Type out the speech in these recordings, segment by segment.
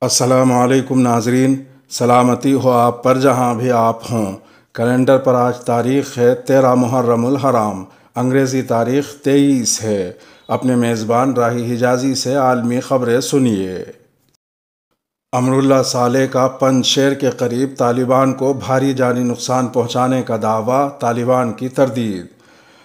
السلام علیکم ناظرین، سلامتی ہو آپ پر جہاں بھی آپ ہوں۔ کیلنڈر پر آج تاریخ ہے 13 محرم الحرام، انگریزی تاریخ 23 ہے۔ اپنے میزبان راہی حجازی سے عالمی خبریں سنیے۔ امراللہ صالح کا پنج شیر کے قریب طالبان کو بھاری جانی نقصان پہنچانے کا دعویٰ، طالبان کی تردید۔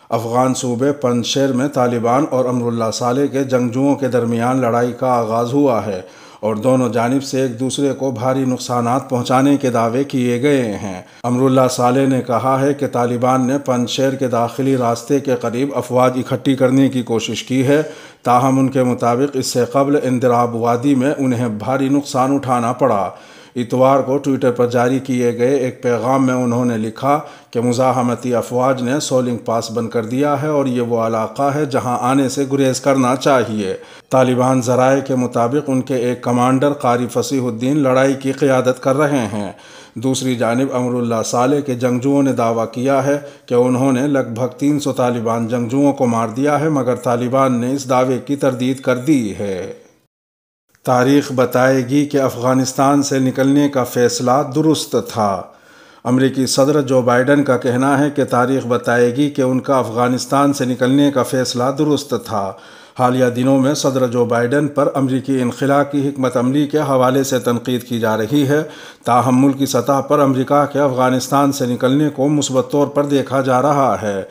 افغان صوبے پنج شیر میں طالبان اور امراللہ صالح کے جنگجوؤں کے درمیان لڑائی کا آغاز ہوا ہے اور دونوں جانب سے ایک دوسرے کو بھاری نقصانات پہنچانے کے دعوے کیے گئے ہیں۔ امراللہ صالح نے کہا ہے کہ طالبان نے پنج شیر کے داخلی راستے کے قریب افواج اکٹھی کرنے کی کوشش کی ہے، تاہم ان کے مطابق اس سے قبل اندراب وادی میں انہیں بھاری نقصان اٹھانا پڑا۔ اتوار کو ٹویٹر پر جاری کیے گئے ایک پیغام میں انہوں نے لکھا کہ مزاحمتی افواج نے سولنگ پاس بند کر دیا ہے اور یہ وہ علاقہ ہے جہاں آنے سے گریز کرنا چاہیے۔ طالبان ذرائع کے مطابق ان کے ایک کمانڈر قاری فصیح الدین لڑائی کی قیادت کر رہے ہیں۔ دوسری جانب امراللہ صالح کے جنگجوؤں نے دعویٰ کیا ہے کہ انہوں نے لگ بھگ 300 طالبان جنگجوؤں کو مار دیا ہے، مگر طالبان نے اس دعوے کی تردید کر دی ہے۔ تاریخ بتائے گی کہ افغانستان سے نکلنے کا فیصلہ درست تھا۔ امریکی صدر جو بائیڈن کا کہنا ہے کہ تاریخ بتائے گی کہ ان کا افغانستان سے نکلنے کا فیصلہ درست تھا۔ حالیہ دنوں میں صدر جو بائیڈن پر امریکی انخلا کی حکمت عملی کے حوالے سے تنقید کی جا رہی ہے، تاہم ملکی سطح پر امریکہ کے افغانستان سے نکلنے کو مثبت طور پر دیکھا جا رہا ہے۔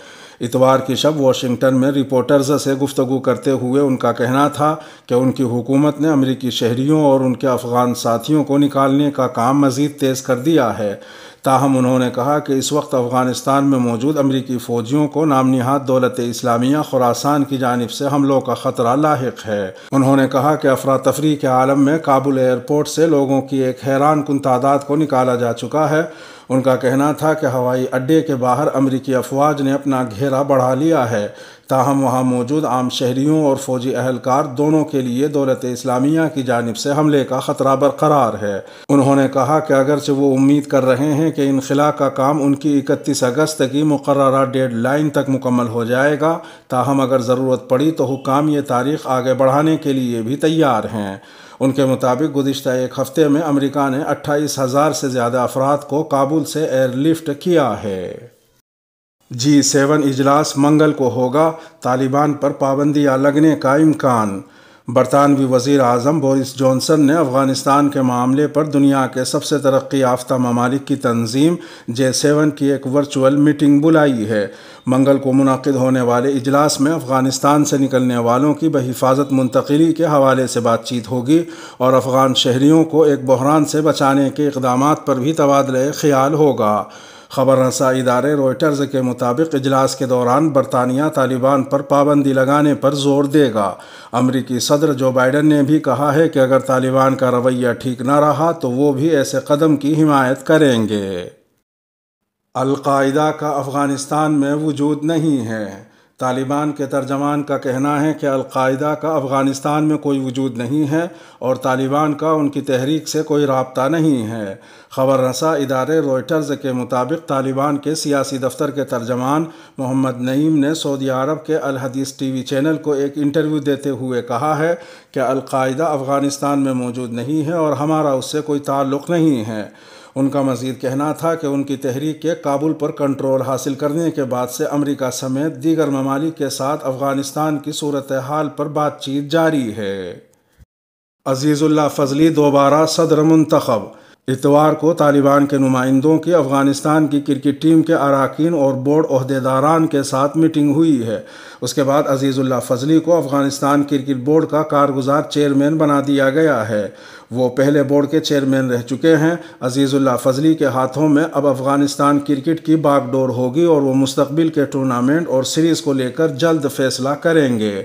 اتوار کی شب واشنگٹن میں رپورٹرز سے گفتگو کرتے ہوئے ان کا کہنا تھا کہ ان کی حکومت نے امریکی شہریوں اور ان کے افغان ساتھیوں کو نکالنے کا کام مزید تیز کر دیا ہے۔ تاہم انہوں نے کہا کہ اس وقت افغانستان میں موجود امریکی فوجیوں کو نام نہاد دولت اسلامیہ خراسان کی جانب سے حملوں کا خطرہ لاحق ہے۔ انہوں نے کہا کہ افراتفری کے عالم میں کابل ایئرپورٹ سے لوگوں کی ایک حیران کن تعداد کو نکالا جا چکا ہے۔ ان کا کہنا تھا کہ ہوائی اڈے کے باہر امریکی افواج نے اپنا گھیرا بڑھا لیا ہے، تاہم وہاں موجود عام شہریوں اور فوجی اہلکار دونوں کے لیے دولت اسلامیہ کی جانب سے حملے کا خطرہ برقرار ہے۔ انہوں نے کہا کہ اگرچہ وہ امید کر رہے ہیں کہ انخلا کا کام ان کی 31 اگست کی مقررہ ڈیڈ لائن تک مکمل ہو جائے گا، تاہم اگر ضرورت پڑی تو حکام یہ تاریخ آگے بڑھانے کے لیے بھی تیار ہیں۔ ان کے مطابق گزشتہ ایک ہفتے میں امریکہ نے 28,000 سے زیادہ افراد کو کابل سے ایئر لفٹ کیا ہے۔ G7 اجلاس منگل کو ہوگا، طالبان پر پابندیاں لگنے کا امکان۔ برطانوی وزیر اعظم بورس جانسن نے افغانستان کے معاملے پر دنیا کے سب سے ترقی یافتہ ممالک کی تنظیم G7 کی ایک ورچوئل میٹنگ بلائی ہے۔ منگل کو منعقد ہونے والے اجلاس میں افغانستان سے نکلنے والوں کی بحفاظت منتقلی کے حوالے سے بات چیت ہوگی اور افغان شہریوں کو ایک بحران سے بچانے کے اقدامات پر بھی تبادلہ خیال ہوگا۔ خبر رساں ادارے روئٹرز کے مطابق اجلاس کے دوران برطانیہ طالبان پر پابندی لگانے پر زور دے گا۔ امریکی صدر جو بائیڈن نے بھی کہا ہے کہ اگر طالبان کا رویہ ٹھیک نہ رہا تو وہ بھی ایسے قدم کی حمایت کریں گے۔ القاعدہ کا افغانستان میں وجود نہیں ہے۔ طالبان کے ترجمان کا کہنا ہے کہ القاعدہ کا افغانستان میں کوئی وجود نہیں ہے اور طالبان کا ان کی تحریک سے کوئی رابطہ نہیں ہے۔ خبر رساں ادارے روئٹرز کے مطابق طالبان کے سیاسی دفتر کے ترجمان محمد نعیم نے سعودی عرب کے الحدیث ٹی وی چینل کو ایک انٹرویو دیتے ہوئے کہا ہے کہ القاعدہ افغانستان میں موجود نہیں ہے اور ہمارا اس سے کوئی تعلق نہیں ہے۔ ان کا مزید کہنا تھا کہ ان کی تحریک کے کابل پر کنٹرول حاصل کرنے کے بعد سے امریکہ سمیت دیگر ممالک کے ساتھ افغانستان کی صورتحال پر بات چیت جاری ہے۔ عزیز اللہ فضلی دوبارہ صدر منتخب۔ اتوار کو طالبان کے نمائندوں کی افغانستان کی کرکٹ ٹیم کے اراکین اور بورڈ عہدیداران کے ساتھ میٹنگ ہوئی ہے۔ اس کے بعد عزیز اللہ فضلی کو افغانستان کرکٹ بورڈ کا کارگزار چیئرمین بنا دیا گیا ہے۔ وہ پہلے بورڈ کے چیئرمین رہ چکے ہیں۔ عزیز اللہ فضلی کے ہاتھوں میں اب افغانستان کرکٹ کی باغ ڈور ہوگی اور وہ مستقبل کے ٹورنامنٹ اور سیریز کو لے کر جلد فیصلہ کریں گے۔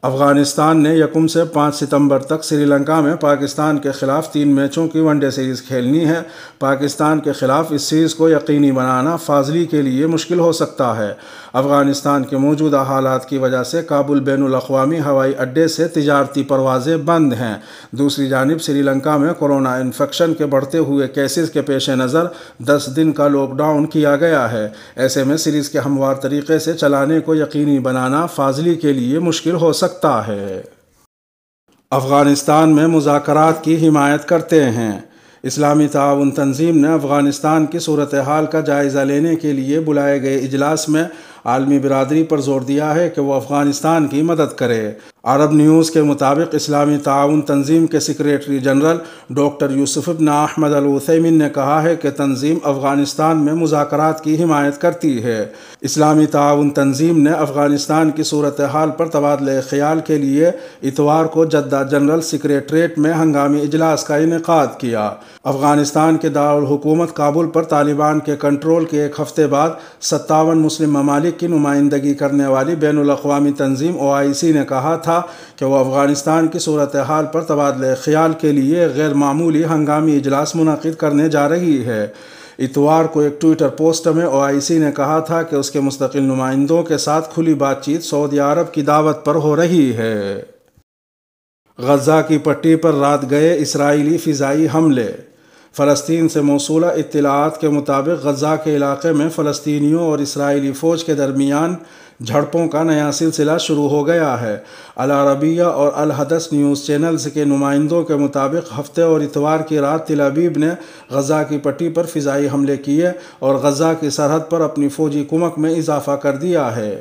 افغانستان نے 1 سے 5 ستمبر تک سری لنکا میں پاکستان کے خلاف 3 میچوں کی ون ڈے سیریز کھیلنی ہے۔ پاکستان کے خلاف اس سیریز کو یقینی بنانا فاضلی کے لیے مشکل ہو سکتا ہے۔ افغانستان کے موجودہ حالات کی وجہ سے کابل بین الاقوامی ہوائی اڈے سے تجارتی پروازیں بند ہیں۔ دوسری جانب سری لنکا میں کورونا انفیکشن کے بڑھتے ہوئے کیسز کے پیش نظر 10 دن کا لاک ڈاؤن کیا گیا ہے۔ ایسے میں سیریز کے ہموار طریقے سے چلانے کو یقینی بنانا فاضلی کے لیے مشکل ہو سکتا ہے۔ افغانستان میں مذاکرات کی حمایت کرتے ہیں۔ اسلامی تعاون تنظیم نے افغانستان کی صورتحال کا جائزہ لینے کے لیے بلائے گئے اجلاس میں عالمی برادری پر زور دیا ہے کہ وہ افغانستان کی مدد کرے۔ عرب نیوز کے مطابق اسلامی تعاون تنظیم کے سیکریٹری جنرل ڈاکٹر یوسف بن احمد العثیمین نے کہا ہے کہ تنظیم افغانستان میں مذاکرات کی حمایت کرتی ہے۔ اسلامی تعاون تنظیم نے افغانستان کی صورتحال پر تبادلہ خیال کے لیے اتوار کو جدہ جنرل سیکریٹریٹ میں ہنگامی اجلاس کا انعقاد کیا۔ افغانستان کے دارالحکومت کابل پر طالبان کے کنٹرول کے ایک ہفتے بعد 57 مسلم ممالک کی نمائندگی کرنے والی بین الاقوامی تنظیم OIC نے کہا تھا کہ وہ افغانستان کی صورتحال پر تبادلہ خیال کے لیے غیر معمولی ہنگامی اجلاس منعقد کرنے جا رہی ہے۔ اتوار کو ایک ٹویٹر پوسٹ میں OIC نے کہا تھا کہ اس کے مستقل نمائندوں کے ساتھ کھلی بات چیت سعودی عرب کی دعوت پر ہو رہی ہے۔ غزہ کی پٹی پر رات گئے اسرائیلی فضائی حملے۔ فلسطین سے موصولہ اطلاعات کے مطابق غزہ کے علاقے میں فلسطینیوں اور اسرائیلی فوج کے درمیان جھڑپوں کا نیا سلسلہ شروع ہو گیا ہے۔ العربیہ اور الحدث نیوز چینلز کے نمائندوں کے مطابق ہفتے اور اتوار کی رات تل ابیب نے غزہ کی پٹی پر فضائی حملے کیے اور غزہ کی سرحد پر اپنی فوجی کمک میں اضافہ کر دیا ہے۔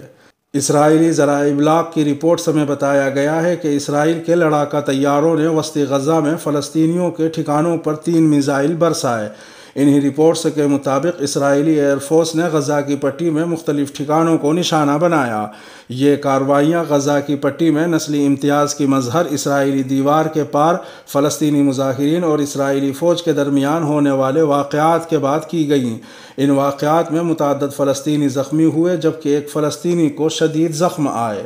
اسرائیلی ذرائع ابلاغ کی رپورٹس میں بتایا گیا ہے کہ اسرائیل کے لڑاکا طیاروں نے وسطی غزہ میں فلسطینیوں کے ٹھکانوں پر 3 میزائل برسائے۔ انہی رپورٹس کے مطابق اسرائیلی ایئر فورس نے غزہ کی پٹی میں مختلف ٹھکانوں کو نشانہ بنایا۔ یہ کارروائیاں غزہ کی پٹی میں نسلی امتیاز کی مظہر اسرائیلی دیوار کے پار فلسطینی مظاہرین اور اسرائیلی فوج کے درمیان ہونے والے واقعات کے بعد کی گئیں۔ ان واقعات میں متعدد فلسطینی زخمی ہوئے جبکہ ایک فلسطینی کو شدید زخم آئے۔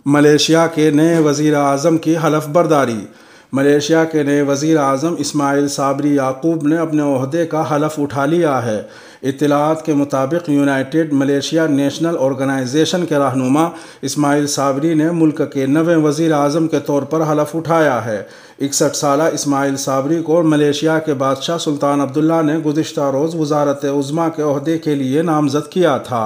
ملیشیا کے نئے وزیر اعظم کی حلف برداری۔ ملیشیا کے نئے وزیر اعظم اسماعیل صابری یعقوب نے اپنے عہدے کا حلف اٹھا لیا ہے۔ اطلاعات کے مطابق یونائیٹڈ ملیشیا نیشنل آرگنائزیشن کے رہنما اسماعیل صابری نے ملک کے 9ویں وزیر اعظم کے طور پر حلف اٹھایا ہے۔ 61 سالہ اسماعیل صابری کو ملیشیا کے بادشاہ سلطان عبداللہ نے گزشتہ روز وزارت عظمیٰ کے عہدے کے لیے نامزد کیا تھا۔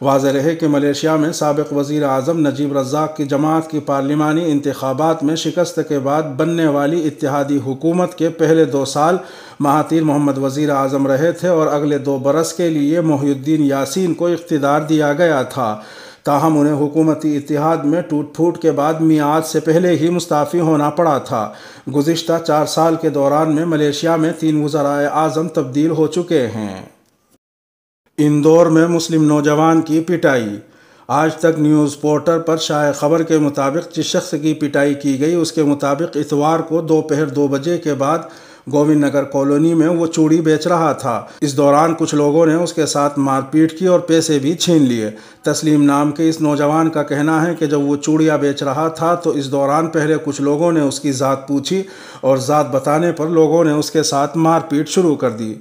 واضح رہے کہ ملیشیا میں سابق وزیر اعظم نجیب رزاق کی جماعت کی پارلیمانی انتخابات میں شکست کے بعد بننے والی اتحادی حکومت کے پہلے 2 سال مہاتیر محمد وزیر اعظم رہے تھے اور اگلے 2 برس کے لیے محی الدین یاسین کو اقتدار دیا گیا تھا۔ تاہم انہیں حکومتی اتحاد میں ٹوٹ پھوٹ کے بعد میعاد سے پہلے ہی مستعفی ہونا پڑا تھا۔ گزشتہ 4 سال کے دوران میں ملیشیا میں 3 وزرائے اعظم تبدیل ہو چکے ہیں۔ اندور میں مسلم نوجوان کی پٹائی۔ آج تک نیوز پورٹل پر شائع خبر کے مطابق جس شخص کی پٹائی کی گئی اس کے مطابق اتوار کو دوپہر 2 بجے کے بعد گووند نگر کالونی میں وہ چوڑی بیچ رہا تھا۔ اس دوران کچھ لوگوں نے اس کے ساتھ مار پیٹ کی اور پیسے بھی چھین لیے۔ تسلیم نام کے اس نوجوان کا کہنا ہے کہ جب وہ چوڑیاں بیچ رہا تھا تو اس دوران پہلے کچھ لوگوں نے اس کی ذات پوچھی اور ذات بتانے پر لوگوں نے اس کے ساتھ مار پیٹ شروع کر دی۔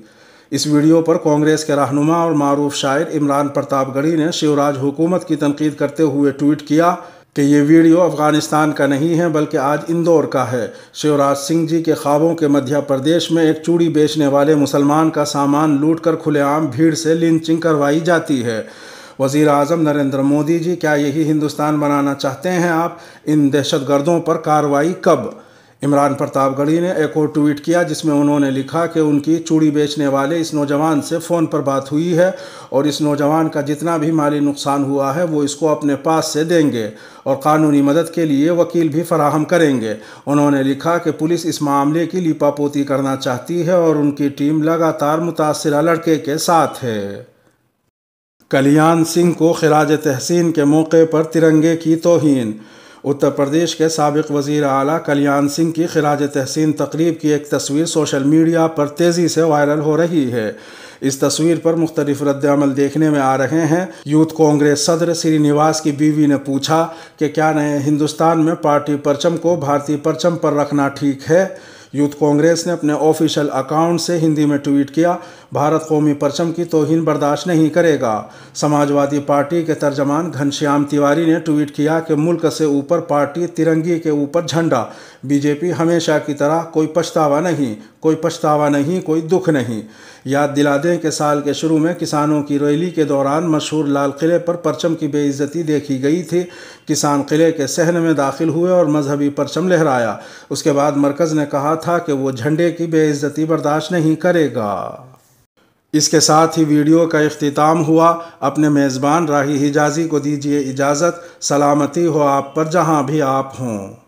اس ویڈیو پر کانگریس کے رہنما اور معروف شاعر عمران پرتاپ گڑھی نے شیوراج حکومت کی تنقید کرتے ہوئے ٹویٹ کیا کہ یہ ویڈیو افغانستان کا نہیں ہے بلکہ آج اندور کا ہے۔ شیوراج سنگھ جی کے خوابوں کے مدھیہ پردیش میں ایک چوڑی بیچنے والے مسلمان کا سامان لوٹ کر کھلے عام بھیڑ سے لنچنگ کروائی جاتی ہے۔ وزیر اعظم نریندر مودی جی، کیا یہی ہندوستان بنانا چاہتے ہیں آپ؟ ان دہشت گردوں پر کارروائی کب؟ عمران پرتاپ گڑھی نے ایک اور ٹویٹ کیا جس میں انہوں نے لکھا کہ ان کی چوڑی بیچنے والے اس نوجوان سے فون پر بات ہوئی ہے اور اس نوجوان کا جتنا بھی مالی نقصان ہوا ہے وہ اس کو اپنے پاس سے دیں گے اور قانونی مدد کے لیے وکیل بھی فراہم کریں گے۔ انہوں نے لکھا کہ پولیس اس معاملے کی لیپا پوتی کرنا چاہتی ہے اور ان کی ٹیم لگاتار متاثرہ لڑکے کے ساتھ ہے۔ کلیان سنگھ کو خراج تحسین کے موقع پر ترنگے کی توہین۔ اتر پردیش کے سابق وزیر اعلیٰ کلیان سنگھ کی خراج تحسین تقریب کی ایک تصویر سوشل میڈیا پر تیزی سے وائرل ہو رہی ہے۔ اس تصویر پر مختلف رد عمل دیکھنے میں آ رہے ہیں۔ یوتھ کانگریس صدر سری نواس کی بیوی نے پوچھا کہ کیا نئے ہندوستان میں پارٹی پرچم کو بھارتی پرچم پر رکھنا ٹھیک ہے؟ یوتھ کانگریس نے اپنے آفیشیل اکاؤنٹ سے ہندی میں ٹویٹ کیا، بھارت قومی پرچم کی توہین برداشت نہیں کرے گا۔ سماجوادی پارٹی کے ترجمان گھنشیام تیواری نے ٹویٹ کیا کہ ملک سے اوپر پارٹی، ترنگے کے اوپر جھنڈا، بی جے پی ہمیشہ کی طرح کوئی پچھتاوا نہیں، کوئی دکھ نہیں۔ یاد دلا دیں کہ سال کے شروع میں کسانوں کی ریلی کے دوران مشہور لال قلعے پر پرچم کی بے عزتی دیکھی گئی تھی۔ کسان قلعے کے صحن میں داخل ہوئے اور مذہبی پرچم لہرایا۔ اس کے بعد مرکز نے کہا تھا کہ وہ جھنڈے کی بے عزتی برداشت نہیں کرے گا۔ اس کے ساتھ ہی ویڈیو کا اختتام ہوا۔ اپنے میزبان راہی حجازی کو دیجیے اجازت۔ سلامتی ہو آپ پر جہاں بھی آپ ہوں۔